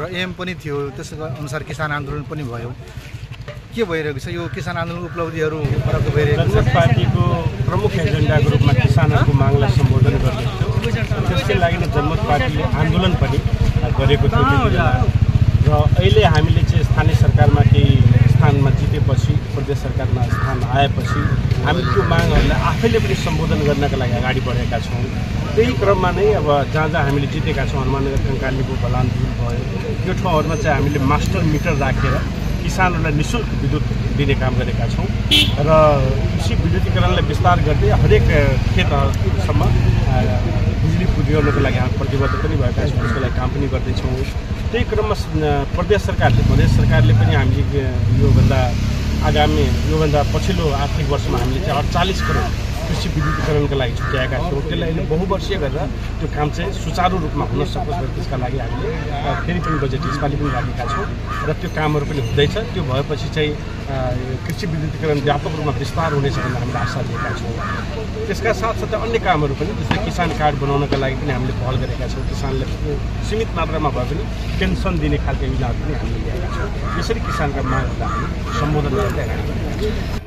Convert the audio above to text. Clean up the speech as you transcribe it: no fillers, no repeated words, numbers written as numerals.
र एम पनि थियो, त्यसको अनुसार किसान आन्दोलन पनि भयो। के भइरहेको छ यो किसान आन्दोलन उपलब्धिहरू प्राप्त भइरहेको छ? जनमत पार्टीको प्रमुख एजेन्डाको रूपमा किसानहरूको मागलाई सम्बोधन गर्दै थियो। त्यसकै लागि नै जनमत पार्टीले आन्दोलन पनि गरेको थियो र अहिले हामीले चाहिँ स्थानीय सरकारमा केही स्थानमा जितेपछि, प्रदेश सरकारमा स्थान आएपछि हामी त्यो मागहरूलाई आफैले पनि सम्बोधन गर्नका लागि अगाडि बढेका छौँ। त्यही क्रममा नै अब जहाँ जहाँ हामीले जितेका छौँ, हनुमाननगर, कङ्कालीको बलानपुर भयो, त्यो ठाउँहरूमा चाहिँ हामीले मास्टर मिटर राखेर किसानहरूलाई निःशुल्क विद्युत दिने काम गरेका छौँ र कृषि विद्युतीकरणलाई विस्तार गर्दै हरेक खेतहरूसम्म बिजुली पुर्याउनको लागि हामी प्रतिबद्ध पनि भएका छौँ, त्यसको लागि काम पनि गर्दैछौँ। त्यही क्रममा प्रदेश सरकारले पनि हामीले योभन्दा पछिल्लो आर्थिक वर्षमा हामीले चाहिँ 48 करोड कृषि विद्युतीकरणका लागि छुट्याएका छौँ। त्यसलाई अहिले बहुवर्षीय गरेर त्यो काम चाहिँ सुचारू रूपमा हुन सकोस् र त्यसका लागि हामीले फेरि पनि बजेट यसपालि पनि राखेका छौँ र त्यो कामहरू पनि हुँदैछ। त्यो भएपछि चाहिँ कृषि विद्युतीकरण व्यापक रूपमा विस्तार हुनेछ भन्ने हामीले आशा लिएका छौँ। त्यसका साथसाथै अन्य कामहरू पनि, जस्तै किसान कार्ड बनाउनका लागि पनि हामीले पहल गरेका छौँ। किसानलाई सीमित मात्रामा भए पनि पेन्सन दिने खालको योजनाहरू पनि हामीले ल्याएका छौँ। यसरी किसानका मागहरूलाई हामी सम्बोधन गर्दै अगाडि बढेका छौँ।